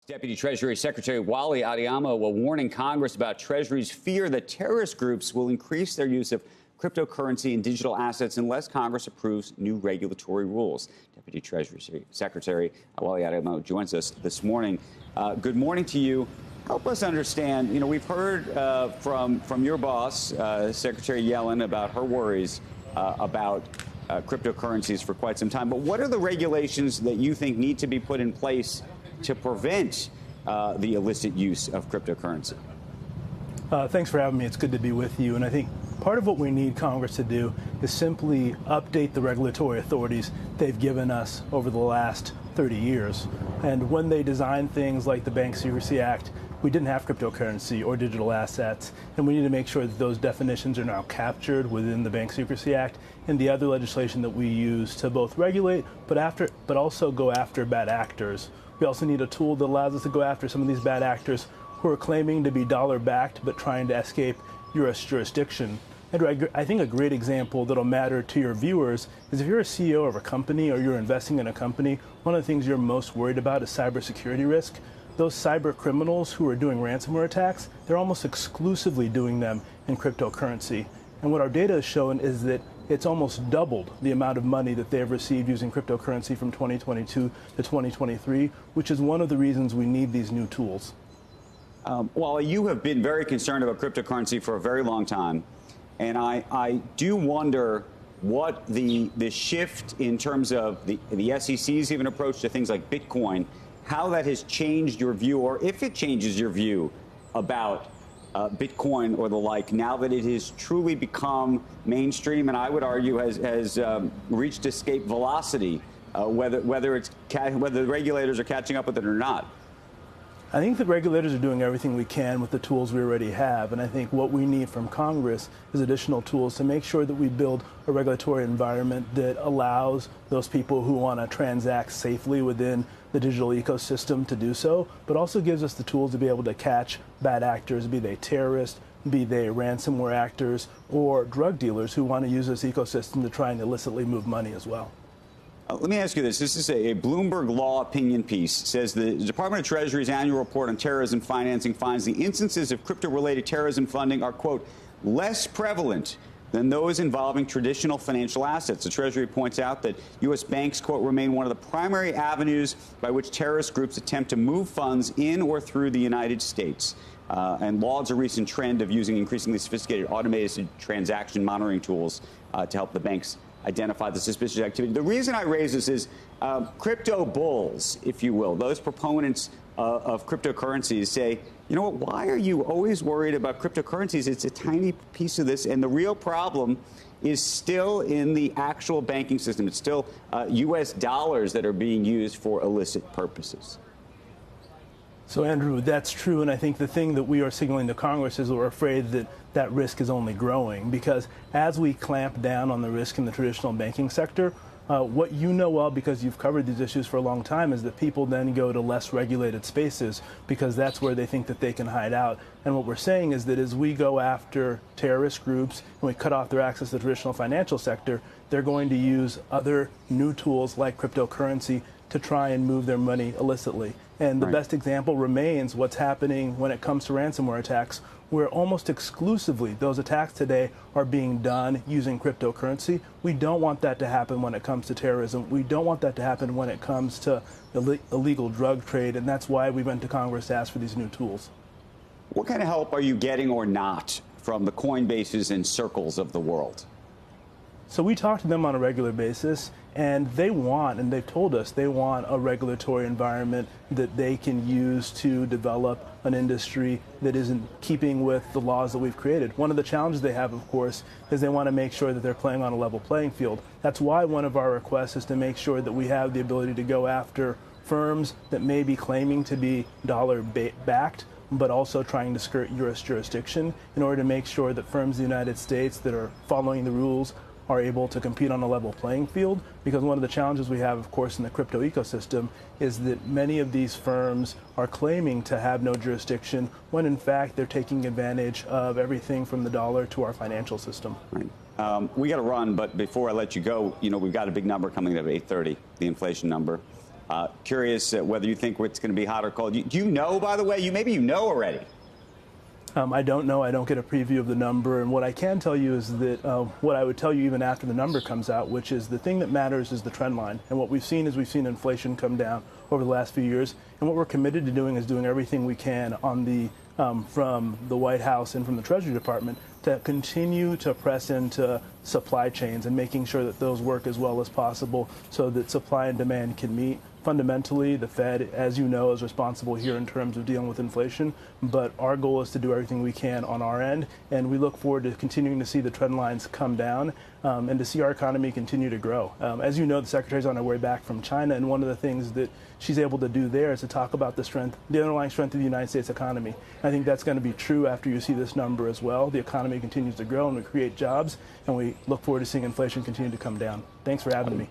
Deputy Treasury Secretary Wally Adeyemo warning Congress about Treasury's fear that terrorist groups will increase their use of cryptocurrency and digital assets unless Congress approves new regulatory rules. Deputy Treasury Secretary Wally Adeyemo joins us this morning. Good morning to you. Help us understand, we've heard from your boss, Secretary Yellen, about her worries about cryptocurrencies for quite some time. But what are the regulations that you think need to be put in place to prevent the illicit use of cryptocurrency? Thanks for having me. It's good to be with you. And I think part of what we need Congress to do is simply update the regulatory authorities they've given us over the last 30 years. And when they designed things like the Bank Secrecy Act, we didn't have cryptocurrency or digital assets, and we need to make sure that those definitions are now captured within the Bank Secrecy Act and the other legislation that we use to both regulate but also go after bad actors. We also need a tool that allows us to go after some of these bad actors who are claiming to be dollar-backed but trying to escape U.S. jurisdiction. And I think a great example that'll matter to your viewers is if you're a CEO of a company or you're investing in a company, one of the things you're most worried about is cybersecurity risk. Those cyber criminals who are doing ransomware attacks, they're almost exclusively doing them in cryptocurrency. And what our data has shown is that it's almost doubled the amount of money that they've received using cryptocurrency from 2022 to 2023, which is one of the reasons we need these new tools. Well, you have been very concerned about cryptocurrency for a very long time. And I do wonder what the shift in terms of the SEC's even approach to things like Bitcoin, how that has changed your view, or if it changes your view about Bitcoin or the like, now that it has truly become mainstream and I would argue has reached escape velocity, whether the regulators are catching up with it or not. I think the regulators are doing everything we can with the tools we already have, and I think what we need from Congress is additional tools to make sure that we build a regulatory environment that allows those people who want to transact safely within the digital ecosystem to do so, but also gives us the tools to be able to catch bad actors, be they terrorists, be they ransomware actors, or drug dealers who want to use this ecosystem to try and illicitly move money as well. Let me ask you this. This is a Bloomberg Law opinion piece. It says the Department of Treasury's annual report on terrorism financing finds the instances of crypto-related terrorism funding are, quote, less prevalent than those involving traditional financial assets. The Treasury points out that U.S. banks, quote, remain one of the primary avenues by which terrorist groups attempt to move funds in or through the United States, and lauds a recent trend of using increasingly sophisticated automated transaction monitoring tools to help the banks identify the suspicious activity. The reason I raise this is crypto bulls, if you will, those proponents of cryptocurrencies say, you know what, why are you always worried about cryptocurrencies? It's a tiny piece of this, and the real problem is still in the actual banking system. It's still U.S. dollars that are being used for illicit purposes. So, Andrew, that's true, and I think the thing that we are signaling to Congress is that we're afraid that that risk is only growing, because as we clamp down on the risk in the traditional banking sector, what you know well, because you've covered these issues for a long time, is that people then go to less regulated spaces because that's where they think that they can hide out. And what we're saying is that as we go after terrorist groups and we cut off their access to the traditional financial sector, they're going to use other new tools like cryptocurrency to try and move their money illicitly. And the best example remains what's happening when it comes to ransomware attacks, where almost exclusively those attacks today are being done using cryptocurrency. We don't want that to happen when it comes to terrorism. We don't want that to happen when it comes to illegal drug trade, and that's why we went to Congress to ask for these new tools. What kind of help are you getting or not from the Coinbases and Circles of the world? So we talk to them on a regular basis, and they've told us they want a regulatory environment that they can use to develop an industry that is in keeping with the laws that we've created. One of the challenges they have, of course, is they want to make sure that they're playing on a level playing field. That's why one of our requests is to make sure that we have the ability to go after firms that may be claiming to be dollar-backed, but also trying to skirt U.S. jurisdiction in order to make sure that firms in the United States that are following the rules are able to compete on a level playing field, because one of the challenges we have, of course, in the crypto ecosystem is that many of these firms are claiming to have no jurisdiction when, in fact, they're taking advantage of everything from the dollar to our financial system. Right. We got to run, but before I let you go, we've got a big number coming up at 8:30, the inflation number. Curious whether you think it's going to be hot or cold. Do you know, by the way? Maybe you know already. I don't know. I don't get a preview of the number. And what I can tell you is that what I would tell you even after the number comes out, which is the thing that matters is the trend line. And what we've seen is we've seen inflation come down over the last few years. And what we're committed to doing is doing everything we can on the from the White House and from the Treasury Department to continue to press into supply chains and making sure that those work as well as possible so that supply and demand can meet. Fundamentally, the Fed, as you know, is responsible here in terms of dealing with inflation, but our goal is to do everything we can on our end, and we look forward to continuing to see the trend lines come down and to see our economy continue to grow. As you know, the Secretary's on her way back from China, and one of the things that she's able to do there is to talk about the underlying strength of the United States economy. I think that's going to be true after you see this number as well. The economy continues to grow, and we create jobs, and we look forward to seeing inflation continue to come down. Thanks for having me.